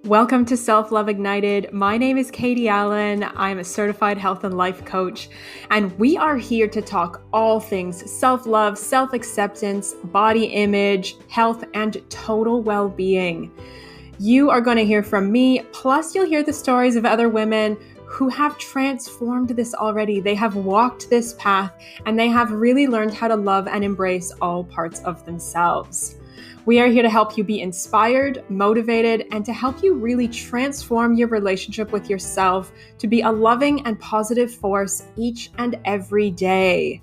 Welcome to Self-Love Ignited. My name is Katie Allen. I'm a certified health and life coach, and we are here to talk all things self-love, self-acceptance, body image, health, and total well-being. You are going to hear from me, plus you'll hear the stories of other women who have transformed this already. They have walked this path, and they have really learned how to love and embrace all parts of themselves. We are here to help you be inspired, motivated, and to help you really transform your relationship with yourself to be a loving and positive force each and every day.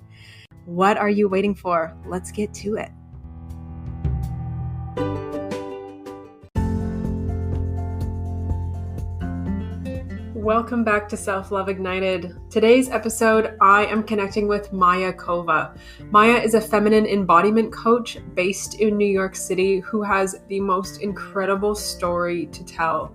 What are you waiting for? Let's get to it. Welcome back to Self-Love Ignited. Today's episode, I am connecting with Maya Kova. Maya is a feminine embodiment coach based in New York City who has the most incredible story to tell.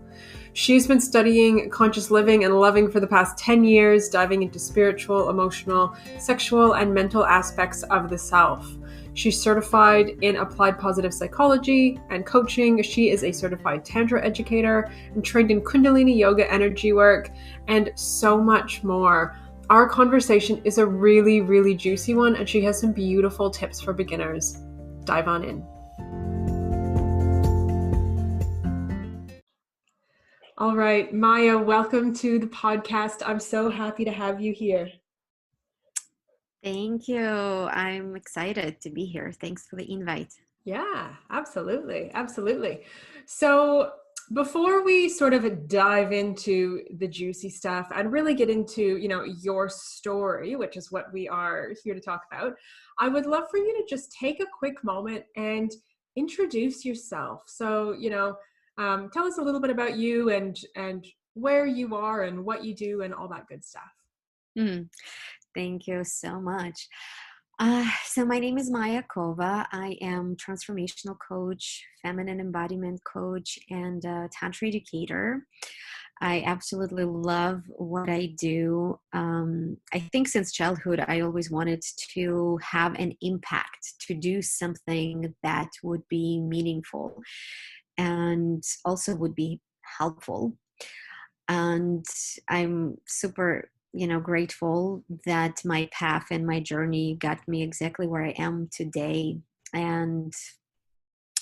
She's been studying conscious living and loving for the past 10 years, diving into spiritual, emotional, sexual, and mental aspects of the self. She's certified in applied positive psychology and coaching. She is a certified Tantra Educator and trained in kundalini yoga energy work and so much more. Our conversation is a really, really juicy one, and she has some beautiful tips for beginners. Dive on in. All right, Maya, welcome to the podcast. I'm so happy to have you here. Thank you. I'm excited to be here. Thanks for the invite. Yeah, absolutely. Absolutely. So before we sort of dive into the juicy stuff and really get into, your story, which is what we are here to talk about, I would love for you to just take a quick moment and introduce yourself. So, tell us a little bit about you and where you are and what you do and all that good stuff. Thank you so much. So my name is Maya Kova. I am transformational coach, feminine embodiment coach, and Tantra Educator. I absolutely love what I do. I think since childhood, I always wanted to have an impact, to do something that would be meaningful and also would be helpful. And I'm super grateful that my path and my journey got me exactly where I am today. And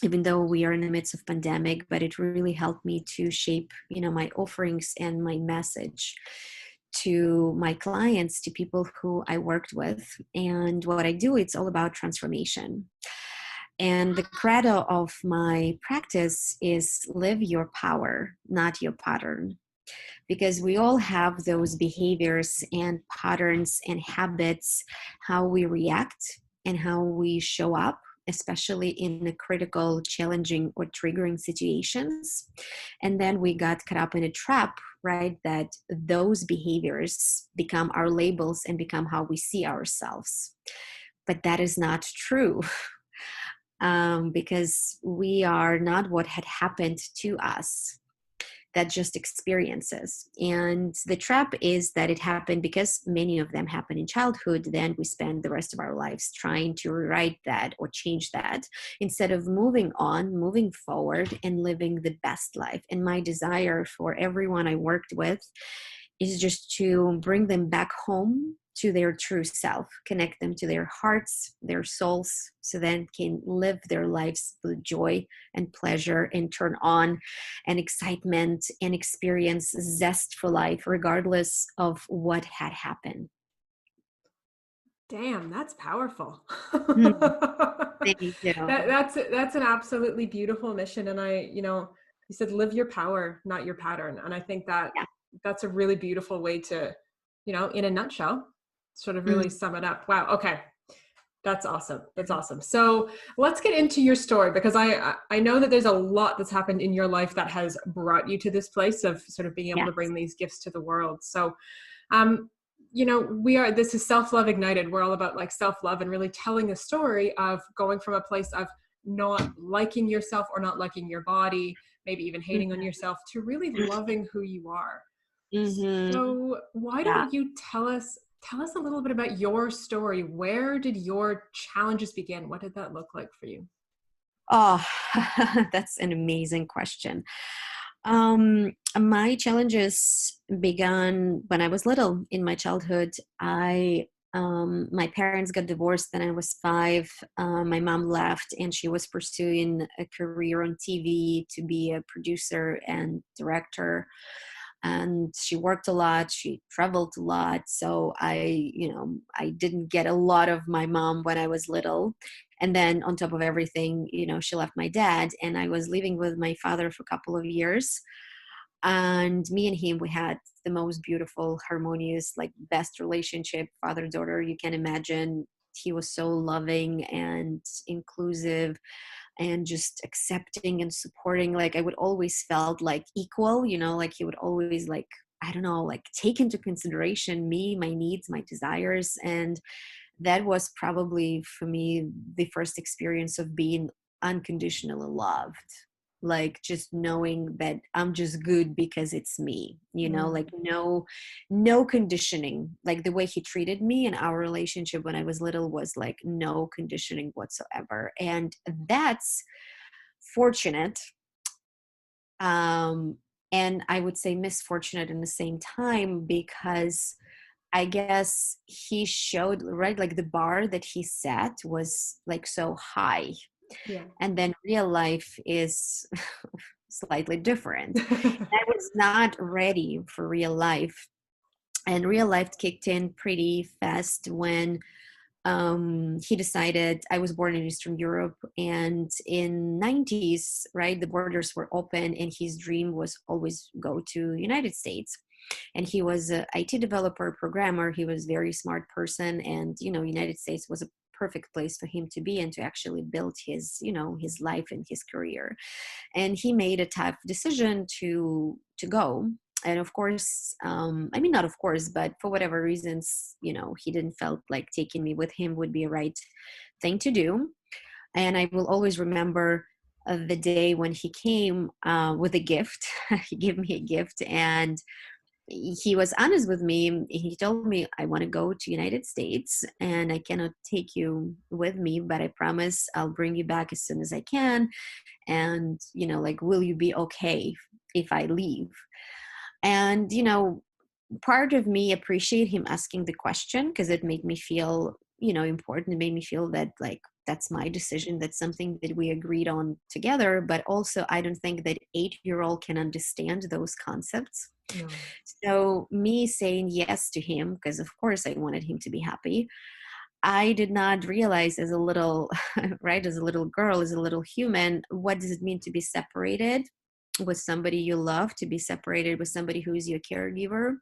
even though we are in the midst of pandemic, but it really helped me to shape, my offerings and my message to my clients, to people who I worked with. And what I do, it's all about transformation. And the credo of my practice is live your power, not your pattern. Because we all have those behaviors and patterns and habits, how we react and how we show up, especially in a critical, challenging, or triggering situations. And then we got caught up in a trap, right? That those behaviors become our labels and become how we see ourselves. But that is not true. Because we are not what had happened to us. That just experiences. And the trap is that it happened because many of them happen in childhood. Then we spend the rest of our lives trying to rewrite that or change that instead of moving on, moving forward and living the best life. And my desire for everyone I worked with is just to bring them back home to their true self, connect them to their hearts, their souls, so then can live their lives with joy and pleasure and turn on and excitement and experience zest for life, regardless of what had happened. Damn, that's powerful. Thank you. That's an absolutely beautiful mission. And you said live your power, not your pattern. And I think that that's a really beautiful way to, in a nutshell, sort of really sum it up. Wow. Okay. That's awesome. That's awesome. So let's get into your story, because I know that there's a lot that's happened in your life that has brought you to this place of sort of being able to bring these gifts to the world. So, this is Self-Love Ignited. We're all about like self-love and really telling a story of going from a place of not liking yourself or not liking your body, maybe even hating on yourself, to really loving who you are. So why don't you tell us a little bit about your story? Where did your challenges begin? What did that look like for you? Oh, that's an amazing question. My challenges began when I was little. In my childhood, my parents got divorced when I was 5. My mom left, and she was pursuing a career on TV to be a producer and director. And she worked a lot. She traveled a lot. So I didn't get a lot of my mom when I was little. And then on top of everything, she left my dad, and I was living with my father for a couple of years. And me and him, we had the most beautiful, harmonious, like best relationship, father daughter you can imagine. He was so loving and inclusive and just accepting and supporting. Like I would always felt like equal, like he would always, like, I don't know, like take into consideration me, my needs, my desires. And that was probably for me the first experience of being unconditionally loved, like just knowing that I'm just good because it's me, Mm. like no conditioning. Like the way he treated me in our relationship when I was little was like no conditioning whatsoever. And that's fortunate, um and I would say misfortunate in the same time, because I guess he showed, right, like the bar that he set was like so high. Yeah. And then real life is slightly different. I was not ready for real life. And real life kicked in pretty fast when he decided. I was born in Eastern Europe, and in 90s, right, the borders were open, and his dream was always go to United States. And he was a IT developer, programmer. He was a very smart person, and United States was a perfect place for him to be and to actually build his life and his career. And he made a tough decision to go. And of course, I mean, not of course, but for whatever reasons, he didn't felt like taking me with him would be a right thing to do. And I will always remember the day when he came with a gift. He gave me a gift, and he was honest with me. He told me, I want to go to United States and I cannot take you with me, but I promise I'll bring you back as soon as I can. And like, will you be okay if I leave? And part of me appreciate him asking the question, because it made me feel important. It made me feel that, like, that's my decision, that's something that we agreed on together. But also, I don't think that 8-year-old can understand those concepts. No. So me saying yes to him, because of course I wanted him to be happy, I did not realize as a little right, as a little girl, as a little human, what does it mean to be separated with somebody you love, to be separated with somebody who is your caregiver,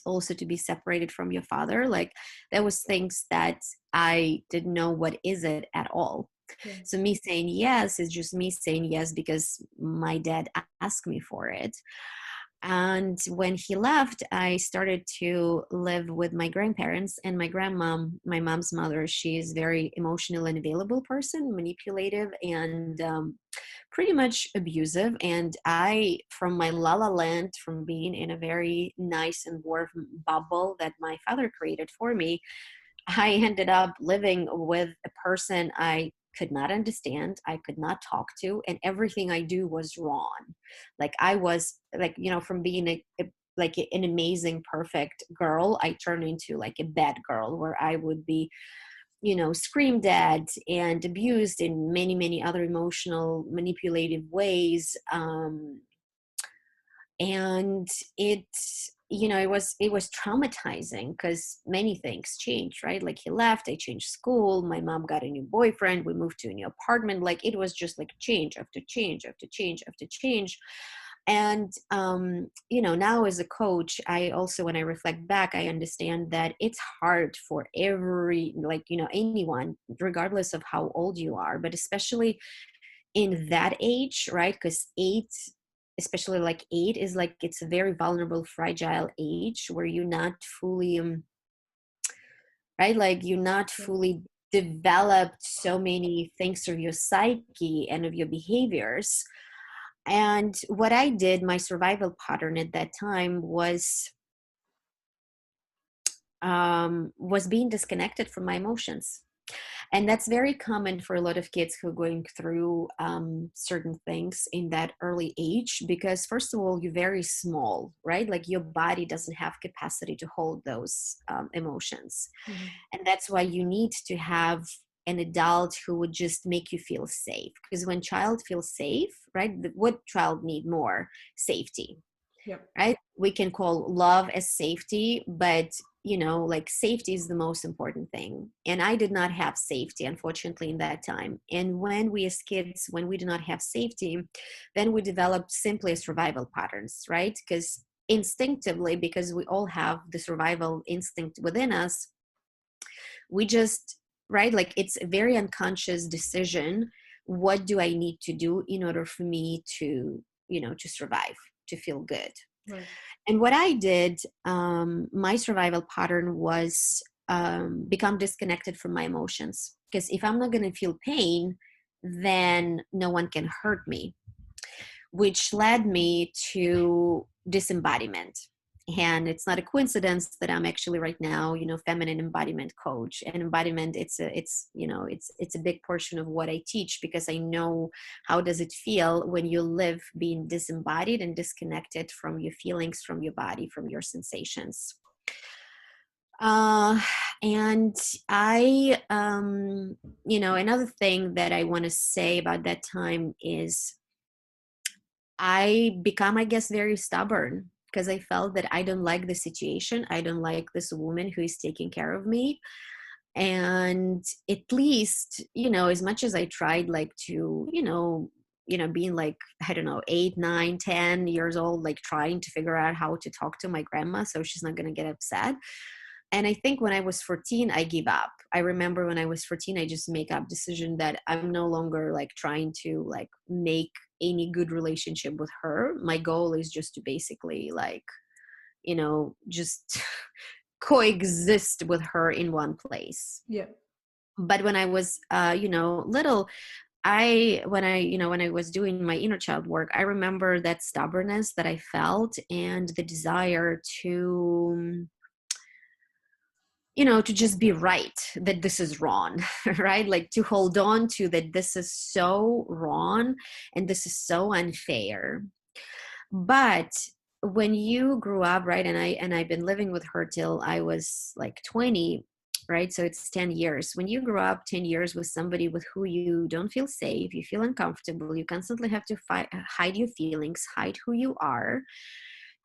also to be separated from your father. Like, there was things that I didn't know what is it at all. Yeah. So me saying yes is just me saying yes because my dad asked me for it. And when he left, I started to live with my grandparents and my grandmom, my mom's mother. She is very emotional and available person, manipulative, and pretty much abusive. And I, from my la la land, from being in a very nice and warm bubble that my father created for me, I ended up living with a person I could not understand, I could not talk to, and everything I do was wrong. Like, I was like, from being like an amazing, perfect girl, I turned into like a bad girl, where I would be, screamed at and abused in many, many other emotional, manipulative ways. And it it was traumatizing, because many things changed, right? Like, he left, I changed school, my mom got a new boyfriend, we moved to a new apartment. Like, it was just like change after change after change after change. And now as a coach, I also, when I reflect back, I understand that it's hard for every, like, anyone, regardless of how old you are, but especially in that age, right? Because 8, especially like 8, is like, it's a very vulnerable, fragile age where you're not fully, right? Like, you're not Yeah. fully developed so many things of your psyche and of your behaviors. And what I did, my survival pattern at that time was being disconnected from my emotions. And that's very common for a lot of kids who are going through certain things in that early age, because first of all, you're very small, right? Like your body doesn't have capacity to hold those emotions. Mm-hmm. And that's why you need to have an adult who would just make you feel safe. Because when child feels safe, right, what child need more? Safety, Yep. right? We can call love as safety, but like safety is the most important thing. And I did not have safety, unfortunately, in that time. And when we as kids, when we do not have safety, then we develop simply survival patterns, right? Because instinctively, because we all have the survival instinct within us, we just, right, like it's a very unconscious decision. What do I need to do in order for me to to survive, to feel good? Right. And what I did, my survival pattern was become disconnected from my emotions, because if I'm not going to feel pain, then no one can hurt me, which led me to disembodiment. And it's not a coincidence that I'm actually right now, feminine embodiment coach. And embodiment, it's a big portion of what I teach, because I know how does it feel when you live being disembodied and disconnected from your feelings, from your body, from your sensations. Uh, and I, another thing that I want to say about that time is I become, I guess, very stubborn, because I felt that I don't like the situation. I don't like this woman who is taking care of me. And at least, as much as I tried like to, being like, I don't know, 8, 9, 10 years old, like trying to figure out how to talk to my grandma so she's not going to get upset. And I think when I was 14, I gave up. I remember when I was 14, I just make up decision that I'm no longer like trying to like make any good relationship with her. My goal is just to basically like, just coexist with her in one place. Yeah. But when I was, little, when I was doing my inner child work, I remember that stubbornness that I felt and the desire to to just be right, that this is wrong, right? Like to hold on to that this is so wrong and this is so unfair. But when you grew up, right, and I've been living with her till I was like 20, right? So it's 10 years. When you grow up 10 years with somebody with who you don't feel safe, you feel uncomfortable, you constantly have to hide your feelings, hide who you are.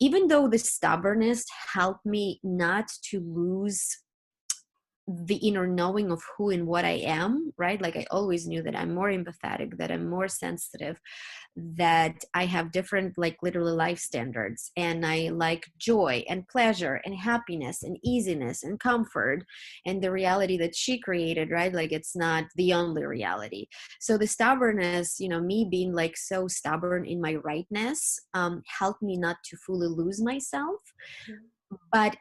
Even though the stubbornness helped me not to lose the inner knowing of who and what I am, right? Like I always knew that I'm more empathetic, that I'm more sensitive, that I have different, like literally life standards, and I like joy and pleasure and happiness and easiness and comfort, and the reality that she created, right? Like it's not the only reality. So the stubbornness, me being like so stubborn in my rightness, helped me not to fully lose myself. But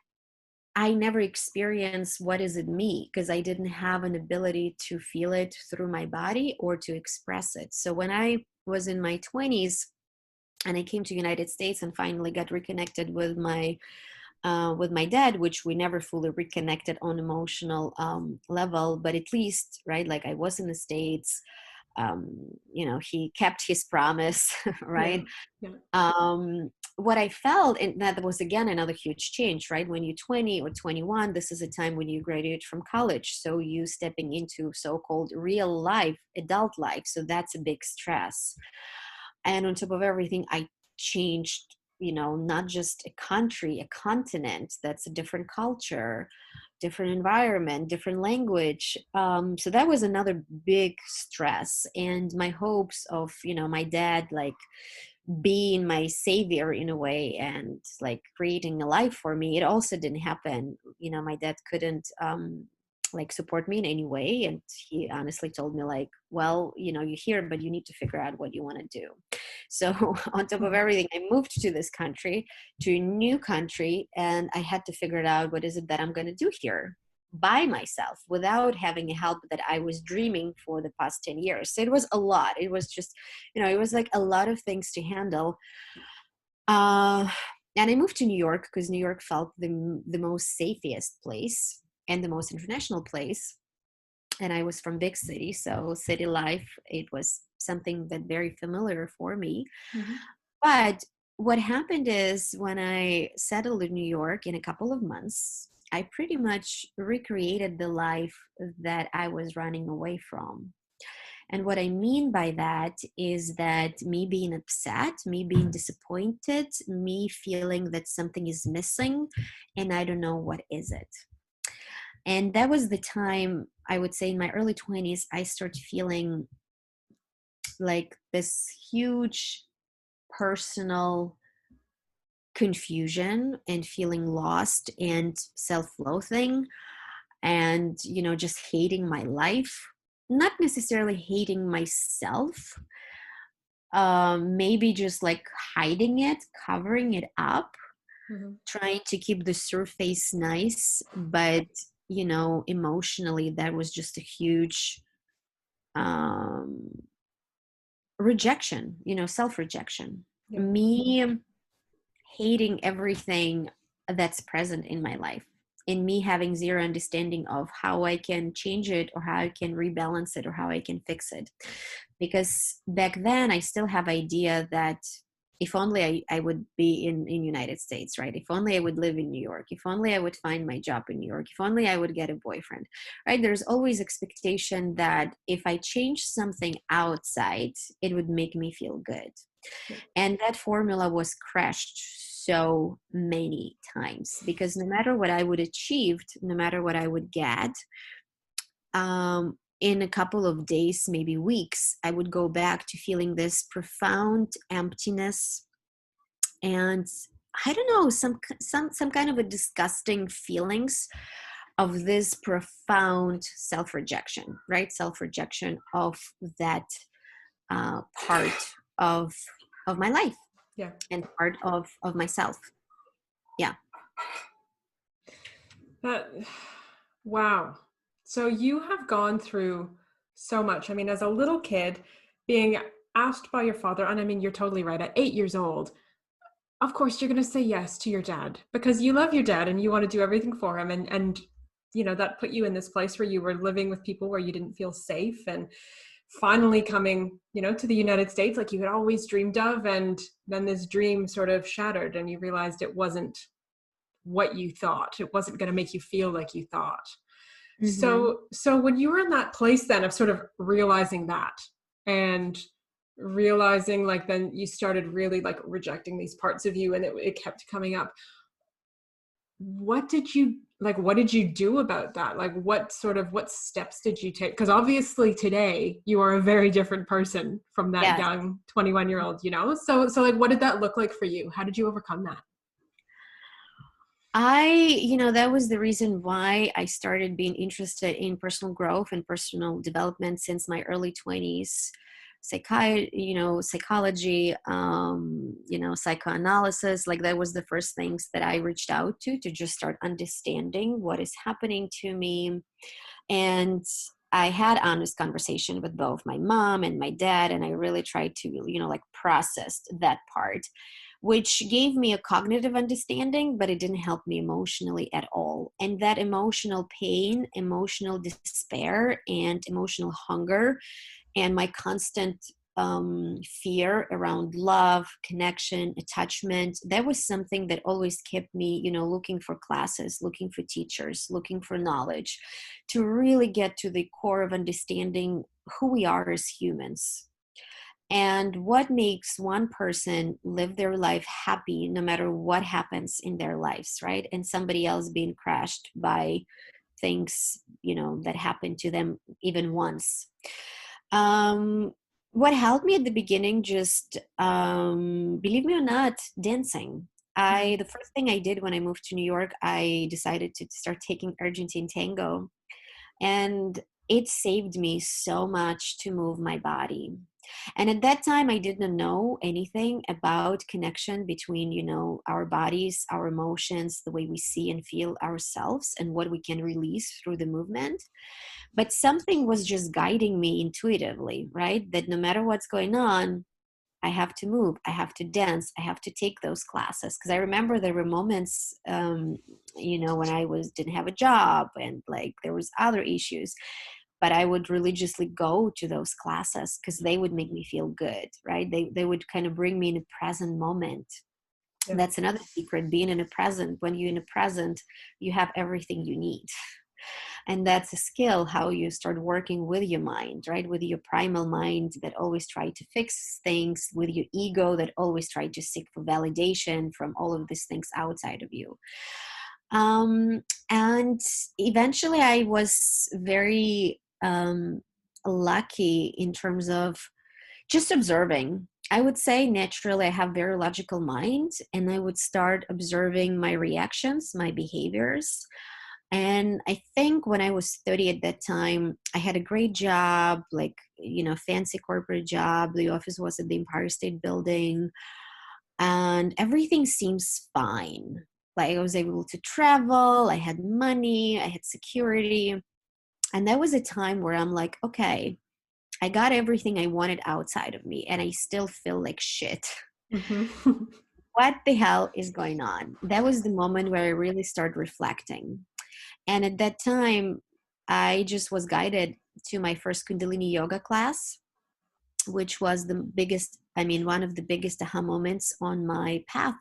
I never experienced what is it me, because I didn't have an ability to feel it through my body or to express it. So when I was in my 20s and I came to United States and finally got reconnected with my dad, which we never fully reconnected on emotional level, but at least, right, like I was in the States, he kept his promise, right? Yeah. Yeah. What I felt, and that was again another huge change, right? When you're 20 or 21, this is a time when you graduate from college. So you stepping into so-called real life, adult life. So that's a big stress. And on top of everything, I changed, not just a country, a continent. That's a different culture, different environment, different language. So that was another big stress. And my hopes of, my dad, like being my savior in a way and like creating a life for me, it also didn't happen. My dad couldn't like support me in any way, and he honestly told me like, well, you're here, but you need to figure out what you want to do. So on top of everything, I moved to this country, to a new country, and I had to figure it out, what is it that I'm going to do here by myself without having a help that I was dreaming for the past 10 years. So it was a lot. It was just, it was like a lot of things to handle. Uh, and I moved to New York because New York felt the most safest place and the most international place. and I was from big city, so city life, it was something that very familiar for me. Mm-hmm. But what happened is when I settled in New York in a couple of months, I pretty much recreated the life that I was running away from. And what I mean by that is that me being upset, me being disappointed, me feeling that something is missing and I don't know what is it. And that was the time, I would say in my early 20s, I started feeling like this huge personal confusion and feeling lost and self-loathing and, just hating my life. Not necessarily hating myself, maybe just like hiding it, covering it up, Mm-hmm. trying to keep the surface nice, but emotionally that was just a huge um rejection, self-rejection. Yeah. Me hating everything that's present in my life, and me having zero understanding of how I can change it or how I can rebalance it or how I can fix it. Because back then I still have idea that if only I would be in United States, right? If only I would live in New York, if only I would find my job in New York, if only I would get a boyfriend, right? There's always expectation that if I change something outside, it would make me feel good. Yeah. And that formula was crashed so many times because no matter what I would achieve, no matter what I would get, in a couple of days, maybe weeks, I would go back to feeling this profound emptiness and I don't know, some kind of a disgusting feelings of this profound self-rejection, right? Self-rejection of that part of my life Yeah. and part of myself. Yeah. That, wow. So you have gone through so much. I mean, as a little kid, being asked by your father, and I mean, you're totally right. At 8 years old, of course, you're going to say yes to your dad because you love your dad and you want to do everything for him. And that put you in this place where you were living with people where you didn't feel safe, and finally coming, to the United States, like you had always dreamed of. And then this dream sort of shattered and you realized it wasn't what you thought. It wasn't going to make you feel like you thought. Mm-hmm. So when you were in that place then of sort of realizing that and realizing, like, then you started really like rejecting these parts of you and it kept coming up. What did you do about that? Like what steps did you take? Because obviously today you are a very different person from that Yes. young 21-year-old, so like what did that look like for you? How did you overcome that? That was the reason why I started being interested in personal growth and personal development since my early 20s. Psychology, psychoanalysis, like that was the first things that I reached out to just start understanding what is happening to me. And I had honest conversation with both my mom and my dad, and I really tried to, process that part, which gave me a cognitive understanding, but it didn't help me emotionally at all. And that emotional pain, emotional despair, and emotional hunger, and my constant fear around love, connection, attachment, that was something that always kept me, looking for classes, looking for teachers, looking for knowledge to really get to the core of understanding who we are as humans and what makes one person live their life happy no matter what happens in their lives, right? And somebody else being crushed by things, that happen to them even once. Um, what helped me at the beginning, just believe me or not, dancing. Mm. The first thing I did when I moved to New York, I decided to start taking Argentine tango, and it saved me so much to move my body. And at that time, I didn't know anything about connection between, our bodies, our emotions, the way we see and feel ourselves, and what we can release through the movement. But something was just guiding me intuitively, right? That no matter what's going on, I have to move, I have to dance, I have to take those classes. Because I remember there were moments, when I didn't have a job and like there was other issues. but I would religiously go to those classes because they would make me feel good, right? They would kind of bring me in a present moment. Yeah. That's another secret, being in a present. When you're in a present, you have everything you need. And that's a skill, how you start working with your mind, right? With your primal mind that always try to fix things, with your ego that always try to seek for validation from all of these things outside of you. And eventually I was very lucky in terms of just observing. I would say naturally I have very logical mind, and I would start observing my reactions, my behaviors. And I think when I was 30 at that time, I had a great job, like, fancy corporate job. The office was at the Empire State Building, and everything seems fine. Like, I was able to travel, I had money, I had security. And that was a time where I'm like, okay, I got everything I wanted outside of me, and I still feel like shit. Mm-hmm. What the hell is going on? That was the moment where I really started reflecting. And at that time, I just was guided to my first Kundalini yoga class, which was the biggest, one of the biggest aha moments on my path,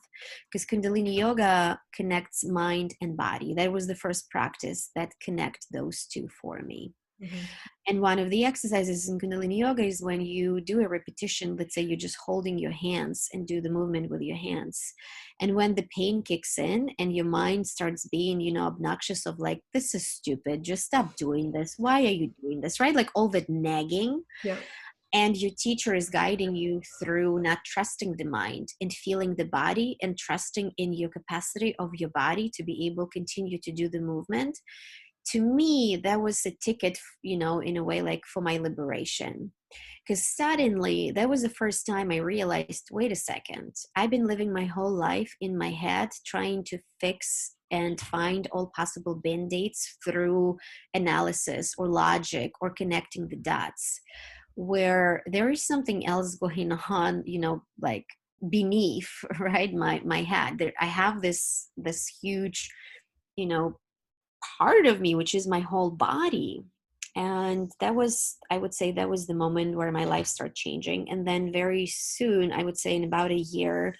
because Kundalini yoga connects mind and body. That was the first practice that connect those two for me. Mm-hmm. And one of the exercises in Kundalini yoga is when you do a repetition. Let's say you're just holding your hands and do the movement with your hands. And when the pain kicks in and your mind starts being, obnoxious of like, this is stupid, just stop doing this. Why are you doing this? Right? Like all that nagging. Yeah. And your teacher is guiding you through not trusting the mind and feeling the body and trusting in your capacity of your body to be able to continue to do the movement. To me, that was a ticket, in a way, like for my liberation. Because suddenly, that was the first time I realized, wait a second, I've been living my whole life in my head, trying to fix and find all possible band-aids through analysis or logic or connecting the dots, where there is something else going on, like beneath, right, my head. There, I have this huge, you know part of me, which is my whole body. And that was, I would say, that was the moment where my life started changing. And then very soon, I would say in about a year,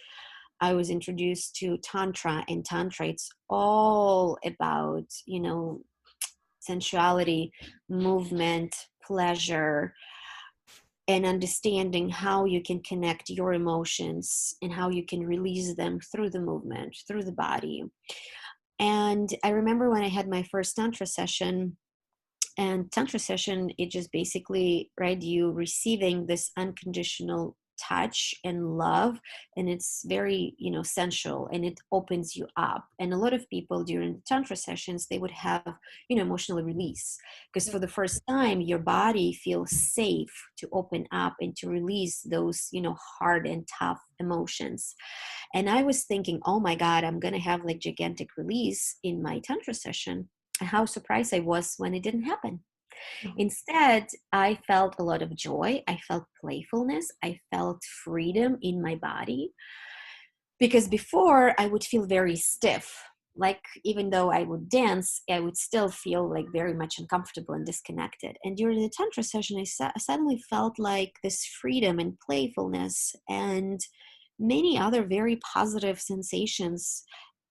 I was introduced to Tantra. And Tantra, it's all about, sensuality, movement, pleasure, and understanding how you can connect your emotions and how you can release them through the movement, through the body. And I remember when I had my first Tantra session, and Tantra session, it just basically, right, you receiving this unconditional touch and love, and it's very, sensual, and it opens you up. And a lot of people during the Tantra sessions, they would have, emotional release, because for the first time, your body feels safe to open up and to release those, hard and tough emotions. And I was thinking, oh my God, I'm going to have like gigantic release in my Tantra session. And how surprised I was when it didn't happen. Instead, I felt a lot of joy. I felt playfulness. I felt freedom in my body. Because before, I would feel very stiff. Like, even though I would dance, I would still feel like very much uncomfortable and disconnected. And during the Tantra session, I suddenly felt like this freedom and playfulness and many other very positive sensations.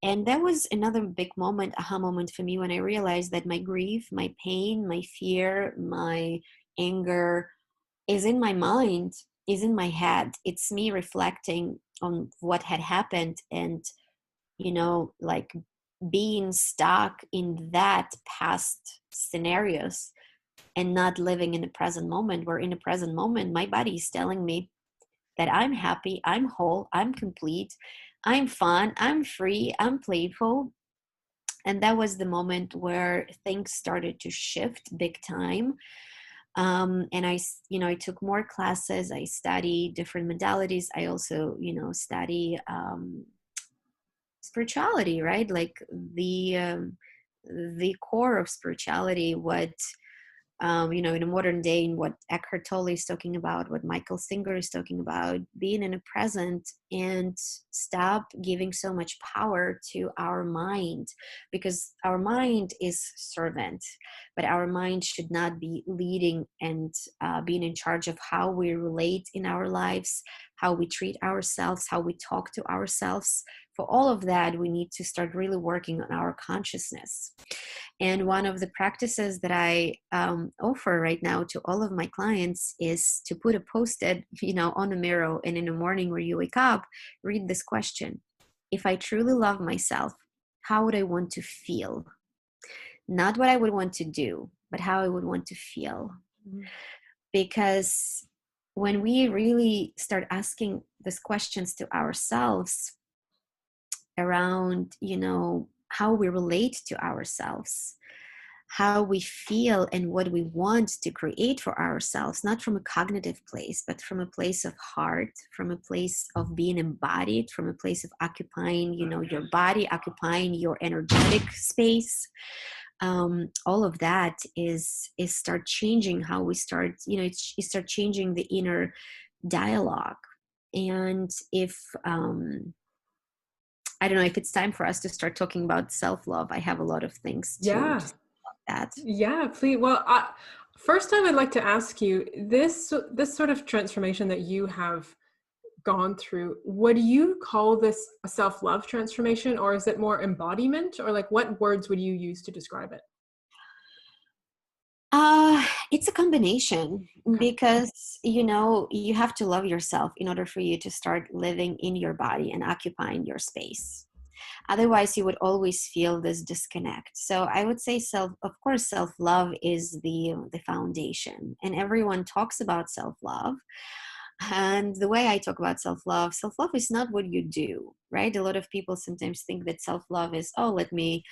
And that was another big moment, aha moment for me, when I realized that my grief, my pain, my fear, my anger is in my mind, is in my head. It's me reflecting on what had happened, and, like being stuck in that past scenarios and not living in the present moment, where in the present moment, my body is telling me that I'm happy, I'm whole, I'm complete, I'm fun, I'm free, I'm playful. And that was the moment where things started to shift big time. And I took more classes. I study different modalities. I also, study spirituality, right? Like the core of spirituality, what in a modern day, in what Eckhart Tolle is talking about, what Michael Singer is talking about, being in the present and stop giving so much power to our mind, because our mind is servant, but our mind should not be leading and being in charge of how we relate in our lives, how we treat ourselves, how we talk to ourselves. For all of that, we need to start really working on our consciousness. And one of the practices that I offer right now to all of my clients is to put a post-it, on the mirror, and in the morning when you wake up, read this question: if I truly love myself, how would I want to feel? Not what I would want to do, but how I would want to feel. Mm-hmm. Because when we really start asking these questions to ourselves around, how we relate to ourselves, how we feel, and what we want to create for ourselves, not from a cognitive place, but from a place of heart, from a place of being embodied, from a place of occupying, your body, occupying your energetic space. All of that is start changing how we start, it start changing the inner dialogue. And if I don't know if it's time for us to start talking about self-love. I have a lot of things to Yeah. say about that. Yeah, please. Well, first I would like to ask you this sort of transformation that you have gone through. Would you call this a self-love transformation, or is it more embodiment, or like what words would you use to describe it? It's a combination, Okay. because you have to love yourself in order for you to start living in your body and occupying your space. Otherwise, you would always feel this disconnect. So I would say of course, self-love is the foundation, and everyone talks about self-love. And the way I talk about self-love is not what you do, right? A lot of people sometimes think that self-love is, oh, let me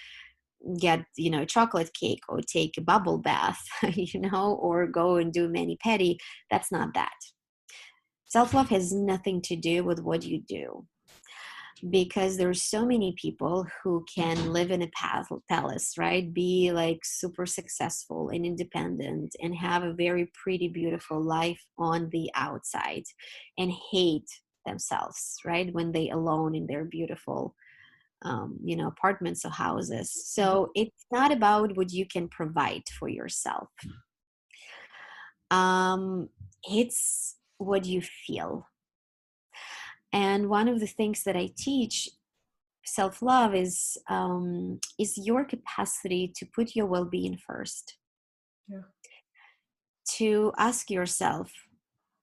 get chocolate cake or take a bubble bath, or go and do mani-pedi. That's not that. Self-love has nothing to do with what you do, because there's so many people who can live in a palace, right? Be like super successful and independent and have a very pretty, beautiful life on the outside, and hate themselves, right? When they alone in their beautiful apartments or houses. So it's not about what you can provide for yourself. It's what you feel. And one of the things that I teach self-love is your capacity to put your well-being first. Yeah. To ask yourself,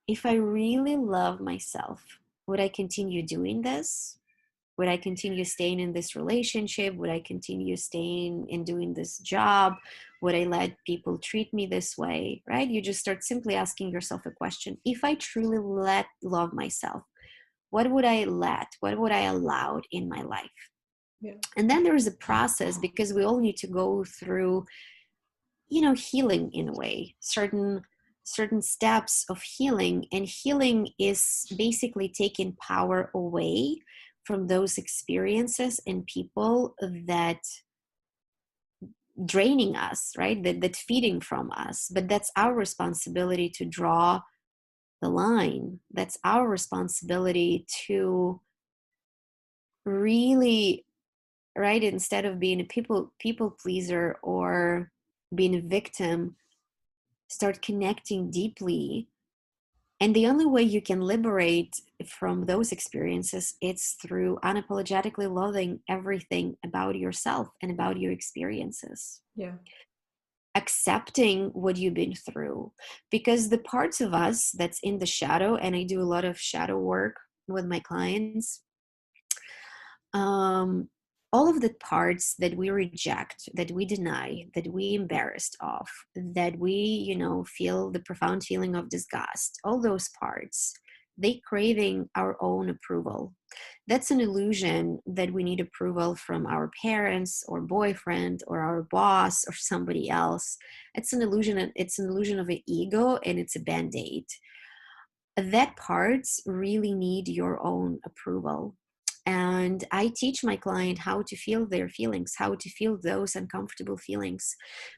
if I really love myself, would I continue doing this? Would I continue staying in this relationship? Would I continue staying and doing this job? Would I let people treat me this way? Right? You just start simply asking yourself a question. If I truly love myself, what would I let? What would I allow in my life? Yeah. And then there is a process, because we all need to go through, healing in a way, certain steps of healing. And healing is basically taking power away from those experiences and people that draining us, right? That feeding from us. But that's our responsibility to draw the line. That's our responsibility to really, right, instead of being a people pleaser or being a victim, start connecting deeply. And the only way you can liberate from those experiences, it's through unapologetically loving everything about yourself and about your experiences. Yeah. Accepting what you've been through. Because the parts of us that's in the shadow, and I do a lot of shadow work with my clients, all of the parts that we reject, that we deny, that we embarrassed of, that we, feel the profound feeling of disgust, all those parts, they craving our own approval. That's an illusion that we need approval from our parents or boyfriend or our boss or somebody else. It's an illusion. It's an illusion of an ego, and it's a band-aid. That parts really need your own approval. And I teach my client how to feel their feelings, how to feel those uncomfortable feelings,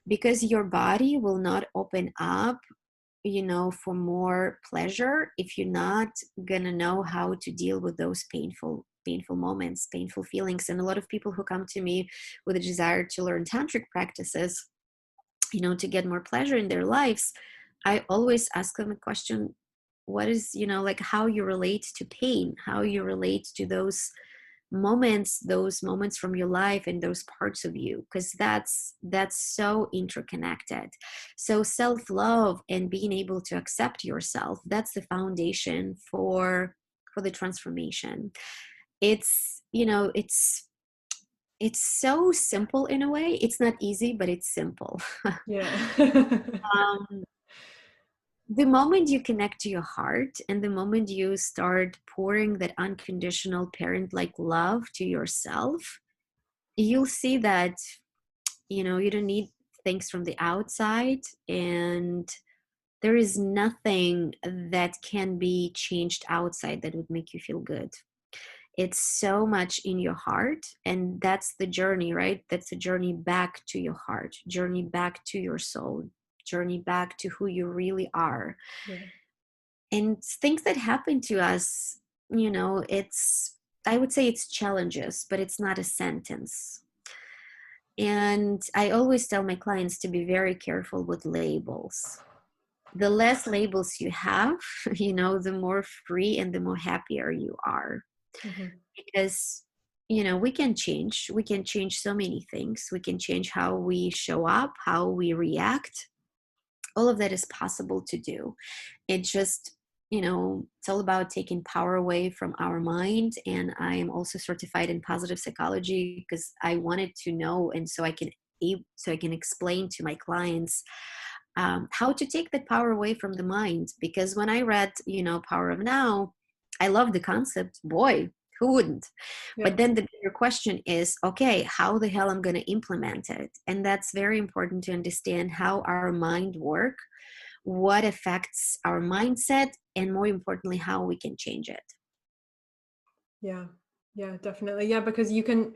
because your body will not open up, for more pleasure if you're not gonna know how to deal with those painful moments, painful feelings. And a lot of people who come to me with a desire to learn tantric practices, to get more pleasure in their lives, I always ask them a question: what is, like, how you relate to pain, how you relate to those moments from your life and those parts of you, because that's so interconnected. So self-love and being able to accept yourself, that's the foundation for the transformation. It's so simple in a way. It's not easy, but it's simple. Yeah. um, the moment you connect to your heart and the moment you start pouring that unconditional parent-like love to yourself, you'll see that, you don't need things from the outside, and there is nothing that can be changed outside that would make you feel good. It's so much in your heart, and that's the journey, right? That's the journey back to your heart, journey back to your soul, journey back to who you really are. Yeah. And things that happen to us, I would say it's challenges, but it's not a sentence. And I always tell my clients to be very careful with labels. The less labels you have, the more free and the more happier you are. Mhm. Because, we can change so many things. We can change how we show up, how we react. All of that is possible to do. It just, it's all about taking power away from our mind. And I am also certified in positive psychology because I wanted to know, and so I can explain to my clients how to take that power away from the mind. Because when I read, Power of Now, I love the concept. Boy, who wouldn't? Yeah. But then the bigger question is, okay, how the hell I'm going to implement it? And that's very important to understand how our mind work, what affects our mindset, and more importantly, how we can change it. Yeah. Yeah, definitely. Yeah, because you can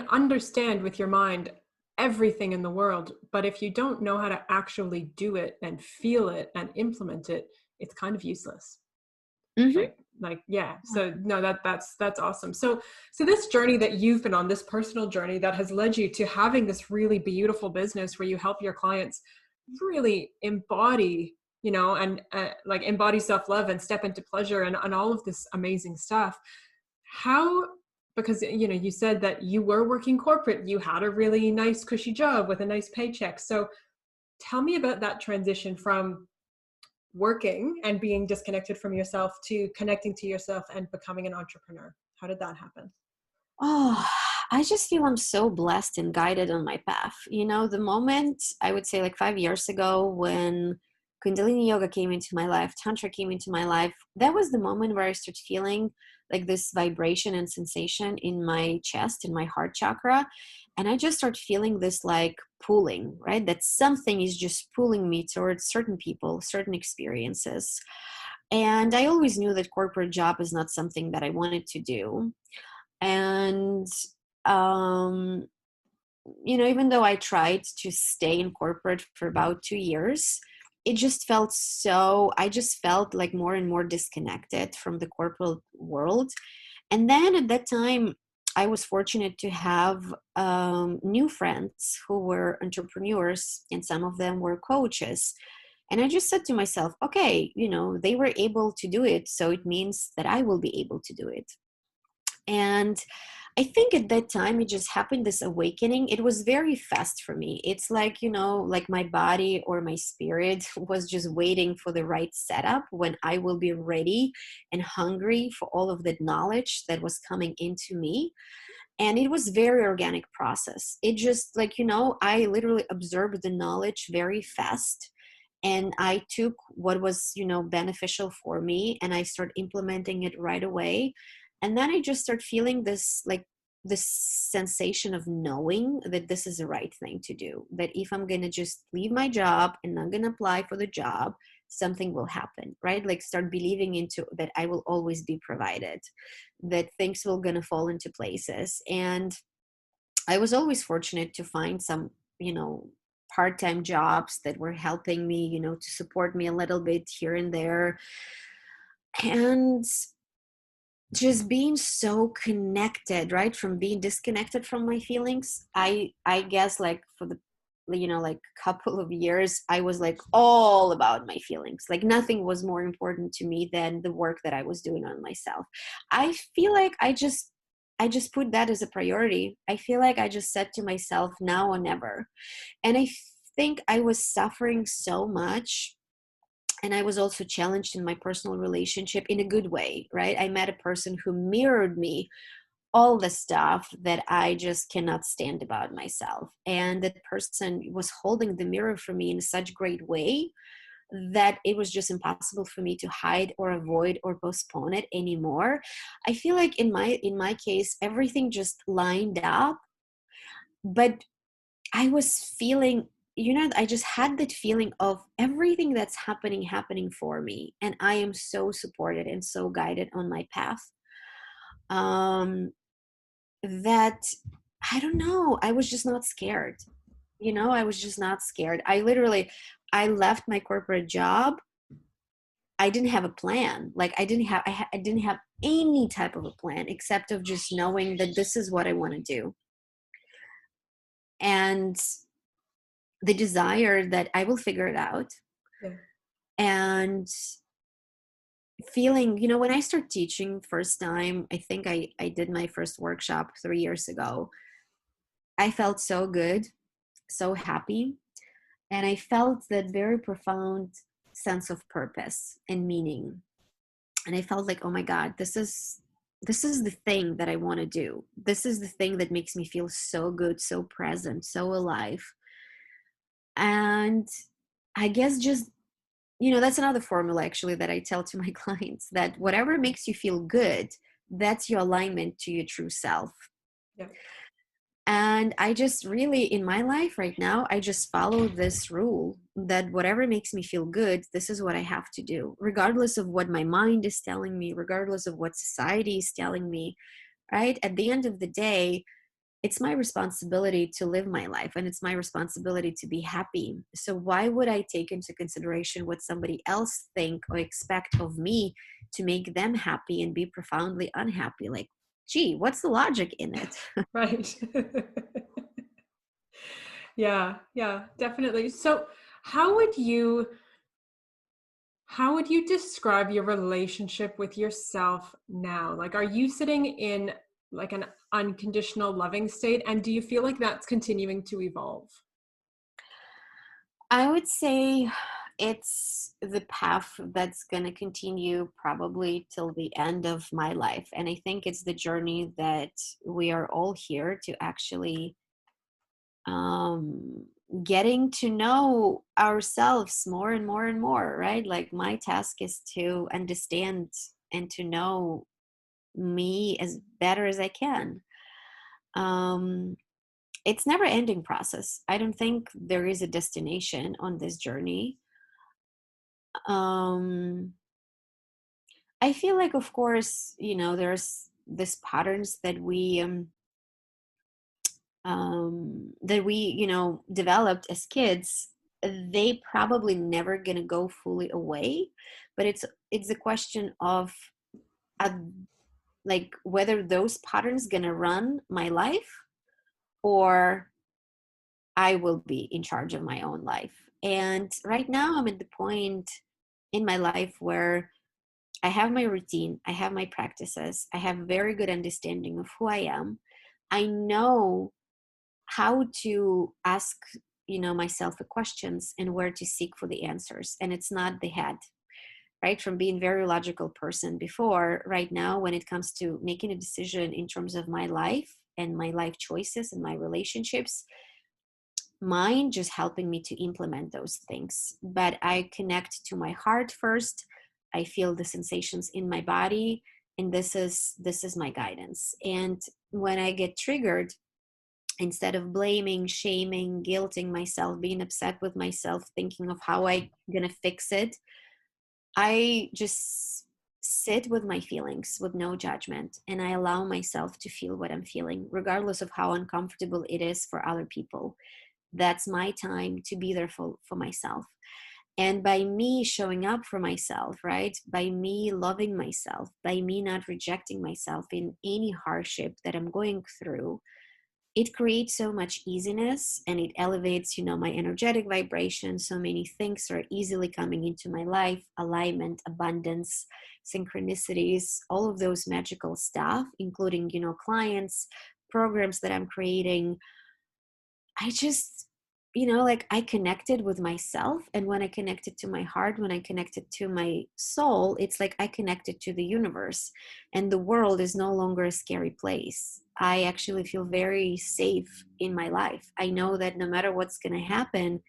understand with your mind everything in the world, but if you don't know how to actually do it and feel it and implement it, it's kind of useless. Hmm. Like yeah. So no, that's awesome. So this journey that you've been on, this personal journey that has led you to having this really beautiful business where you help your clients really embody, and like embody self-love and step into pleasure and all of this amazing stuff. How, because you said that you were working corporate, you had a really nice cushy job with a nice paycheck. So tell me about that transition from working and being disconnected from yourself to connecting to yourself and becoming an entrepreneur. How did that happen? Oh, I just feel I'm so blessed and guided on my path. The moment, I would say, like 5 years ago, when Kundalini yoga came into my life, Tantra came into my life, that was the moment where I started feeling like this vibration and sensation in my chest, in my heart chakra. And I just started feeling this like pulling, right? That something is just pulling me towards certain people, certain experiences. And I always knew that corporate job is not something that I wanted to do. And um even though I tried to stay in corporate for about 2 years, I just felt like more and more disconnected from the corporate world. And then at that time, I was fortunate to have new friends who were entrepreneurs, and some of them were coaches. And I just said to myself, okay, they were able to do it, so it means that I will be able to do it. And I think at that time it just happened, this awakening. It was very fast for me. It's like, like my body or my spirit was just waiting for the right setup when I will be ready and hungry for all of that knowledge that was coming into me. And it was very organic process. It just like, I literally absorbed the knowledge very fast, and I took what was beneficial for me, and I started implementing it right away. And then I just start feeling this sensation of knowing that this is the right thing to do, that if I'm going to just leave my job and I'm going to apply for the job, something will happen, right? Like start believing into that I will always be provided, that things will gonna fall into places. And I was always fortunate to find some, part-time jobs that were helping me, to support me a little bit here and there. And just being so connected, right, from being disconnected from my feelings. I guess like for the like couple of years I was like all about my feelings. Like nothing was more important to me than the work that I was doing on myself. I feel like I just put that as a priority. I feel like I just said to myself, now or never. And I think I was suffering so much, and I was also challenged in my personal relationship in a good way, right? I met a person who mirrored me all the stuff that I just cannot stand about myself. And that person was holding the mirror for me in such great way that it was just impossible for me to hide or avoid or postpone it anymore. I feel like in my case, everything just lined up, but I was feeling, I just had that feeling of everything that's happening for me. And I am so supported and so guided on my path. That I don't know, I was just not scared. I was just not scared. I left my corporate job. I didn't have a plan. Like I didn't have any type of a plan except of just knowing that this is what I want to do. And the desire that I will figure it out. Yeah. And feeling, when I started teaching first time, I think I did my first workshop 3 years ago. I felt so good, so happy. And I felt that very profound sense of purpose and meaning. And I felt like, oh my God, this is the thing that I want to do. This is the thing that makes me feel so good, so present, so alive. And I guess just, that's another formula actually that I tell to my clients, that whatever makes you feel good, that's your alignment to your true self. Yeah. And I just really, in my life right now, I just follow this rule that whatever makes me feel good, this is what I have to do, regardless of what my mind is telling me, regardless of what society is telling me, right? At the end of the day, it's my responsibility to live my life, and it's my responsibility to be happy. So why would I take into consideration what somebody else think or expect of me to make them happy and be profoundly unhappy? Like, gee, what's the logic in it? Right. Yeah, yeah, definitely. So, how would you how would you describe your relationship with yourself now? Like, are you sitting in like an unconditional loving state, and do you feel like that's continuing to evolve? I would say it's the path that's going to continue probably till the end of my life. And I think it's the journey that we are all here to actually um, getting to know ourselves more and more and more, right? Like my task is to understand and to know me as better as I can. Um, it's never ending process. I don't think there is a destination on this journey. um I feel like, of course, there's this patterns that we developed as kids. They probably never gonna go fully away, but it's a question of uh, like whether those patterns gonna run my life, or I will be in charge of my own life. And right now I'm at the point in my life where I have my routine, I have my practices, I have very good understanding of who I am. I know how to ask, myself the questions and where to seek for the answers. And it's not the head, right? From being very logical person before, right now, when it comes to making a decision in terms of my life and my life choices and my relationships, mind just helping me to implement those things. But I connect to my heart first. I feel the sensations in my body, and this is my guidance. And when I get triggered, instead of blaming, shaming, guilting myself, being upset with myself, thinking of how I'm gonna fix it, I just sit with my feelings with no judgment, and I allow myself to feel what I'm feeling, regardless of how uncomfortable it is for other people. That's my time to be there for myself. And by me showing up for myself, right? By me loving myself, by me not rejecting myself in any hardship that I'm going through, it creates so much easiness, and it elevates, my energetic vibration. So many things are easily coming into my life: alignment, abundance, synchronicities, all of those magical stuff, including, clients, programs that I'm creating. I just, like, I connected with myself. And when I connected to my heart, when I connected to my soul, it's like I connected to the universe, and the world is no longer a scary place. I actually feel very safe in my life. I know that no matter what's going to happen,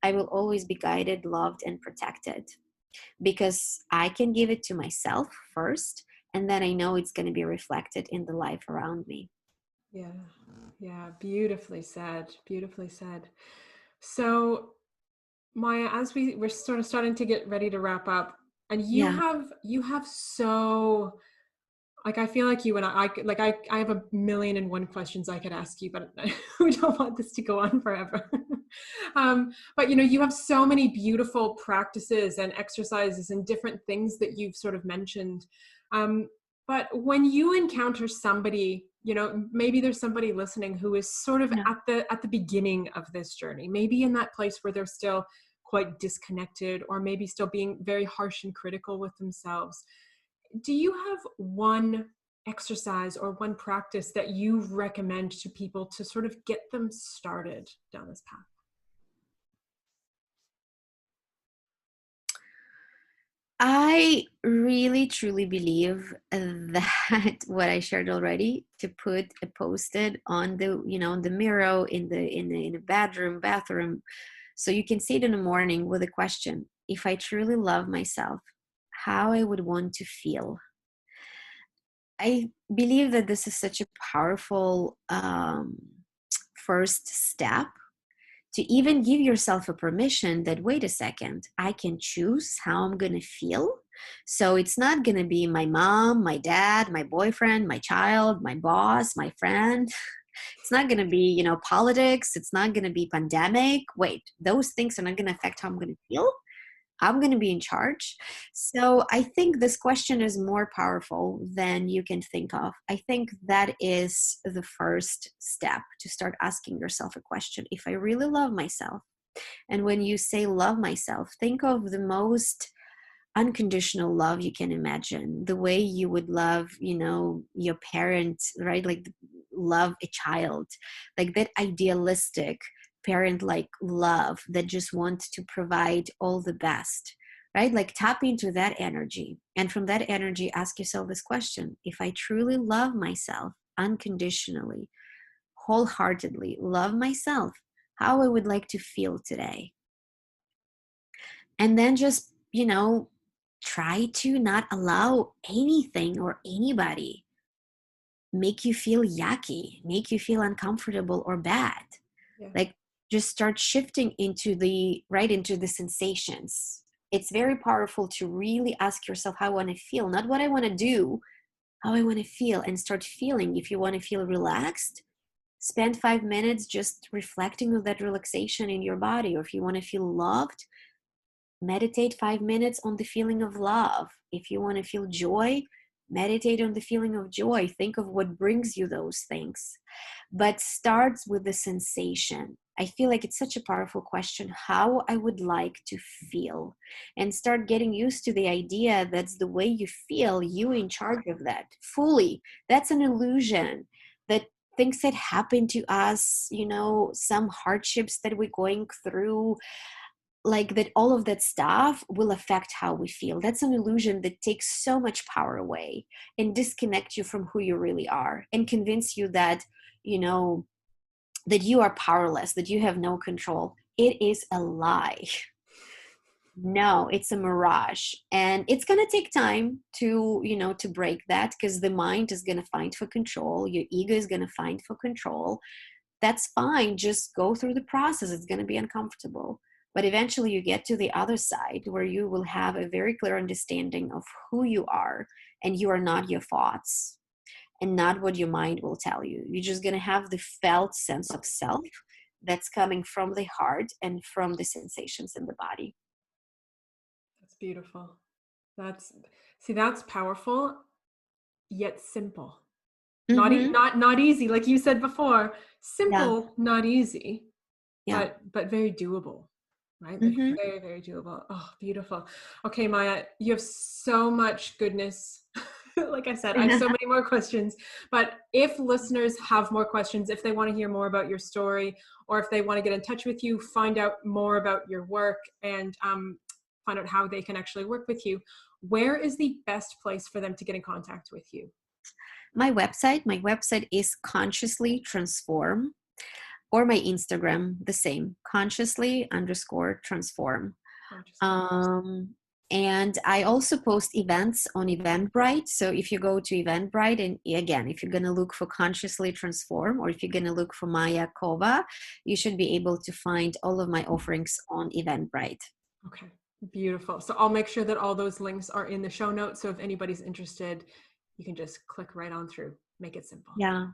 I will always be guided, loved, and protected, because I can give it to myself first. And then I know it's going to be reflected in the life around me. Yeah. Yeah. Beautifully said. Beautifully said. So, Maya, as we're sort of starting to get ready to wrap up, and Yeah. you have so, like, I feel like you and I have a million and one questions I could ask you, but we don't want this to go on forever. But you have so many beautiful practices and exercises and different things that you've sort of mentioned. But when you encounter somebody, maybe there's somebody listening who is sort of Yeah. at the beginning of this journey, maybe in that place where they're still quite disconnected, or maybe still being very harsh and critical with themselves. Do you have one exercise or one practice that you recommend to people to sort of get them started down this path? I really truly believe that what I shared already, to put a post-it on the mirror in the bathroom, so you can see it in the morning with a question: if I truly love myself, how I would want to feel. I believe that this is such a powerful first step, to even give yourself a permission that, wait a second, I can choose how I'm going to feel. So it's not going to be my mom, my dad, my boyfriend, my child, my boss, my friend. It's not going to be, politics. It's not going to be pandemic. Wait, those things are not going to affect how I'm going to feel. I'm going to be in charge. So I think this question is more powerful than you can think of. I think that is the first step, to start asking yourself a question: if I really love myself. And when you say love myself, think of the most unconditional love you can imagine, the way you would love, your parents, right? Like, love a child, like that idealistic parent like love that just wants to provide all the best, right? Like, tap into that energy, and from that energy ask yourself this question: if I truly love myself unconditionally, wholeheartedly love myself, how I would like to feel today. And then just, try to not allow anything or anybody make you feel yucky, make you feel uncomfortable or bad. Yeah. Like, just start shifting into the sensations. It's very powerful to really ask yourself how I want to feel, not what I want to do, how I want to feel, and start feeling. If you want to feel relaxed, spend 5 minutes just reflecting on that relaxation in your body. Or if you want to feel loved, meditate 5 minutes on the feeling of love. If you want to feel joy, meditate on the feeling of joy. Think of what brings you those things. But starts with the sensation. I feel like it's such a powerful question: how I would like to feel. And start getting used to the idea that's the way you feel, you in charge of that fully. That's an illusion. That things that happen to us, some hardships that we're going through, like that, all of that stuff will affect how we feel. That's an illusion that takes so much power away and disconnect you from who you really are, and convince you that, that you are powerless, that you have no control. It is a lie. No, it's a mirage, and it's going to take time to break that, because the mind is going to find for control, your ego is going to find for control. that's fine. Just go through the process. It's going to be uncomfortable. But eventually you get to the other side where you will have a very clear understanding of who you are, and you are not your thoughts and not what your mind will tell you. You're just going to have the felt sense of self that's coming from the heart and from the sensations in the body. That's beautiful. That's powerful, yet simple. Mm-hmm. Not easy, like you said before. Yeah. Simple, not easy, Yeah. but very doable, right? Like Mm-hmm. very, very doable. Oh, beautiful. Okay, Maya, you have so much goodness. Like I said, I have so many more questions. But if listeners have more questions, if they want to hear more about your story, or if they want to get in touch with you, find out more about your work, and find out how they can actually work with you, where is the best place for them to get in contact with you? My website is Consciously Transform, or my Instagram, the same, consciously_transform. Consciously. And I also post events on Eventbrite. So if you go to Eventbrite, and again, if you're going to look for Consciously Transform, or if you're going to look for Maya Kova, you should be able to find all of my offerings on Eventbrite. Okay, beautiful. So I'll make sure that all those links are in the show notes. So if anybody's interested, you can just click right on through. Make it simple. Yeah.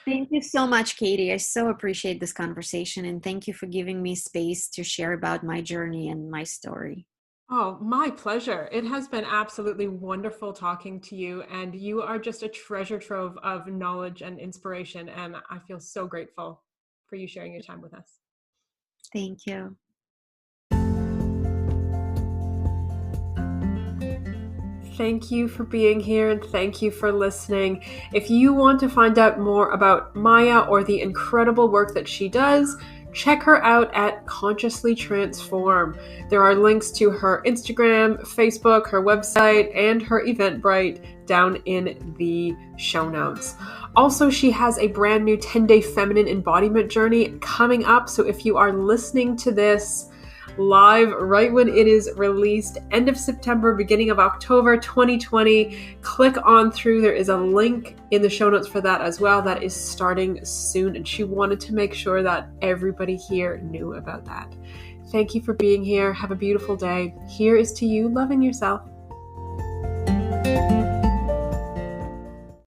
Thank you so much, Katie. I so appreciate this conversation, and thank you for giving me space to share about my journey and my story. Oh, my pleasure. It has been absolutely wonderful talking to you, and you are just a treasure trove of knowledge and inspiration, and I feel so grateful for you sharing your time with us. Thank you. Thank you for being here, and thank you for listening. If you want to find out more about Maya or the incredible work that she does, check her out at Consciously Transform. There are links to her Instagram, Facebook, her website, and her Eventbrite down in the show notes. Also, she has a brand new 10-day feminine embodiment journey coming up. So if you are listening to this live right when it is released, end of September, beginning of October 2020, click on through. There is a link in the show notes for that as well. That is starting soon, and she wanted to make sure that everybody here knew about that. Thank you for being here. Have a beautiful day. Here is to you loving yourself.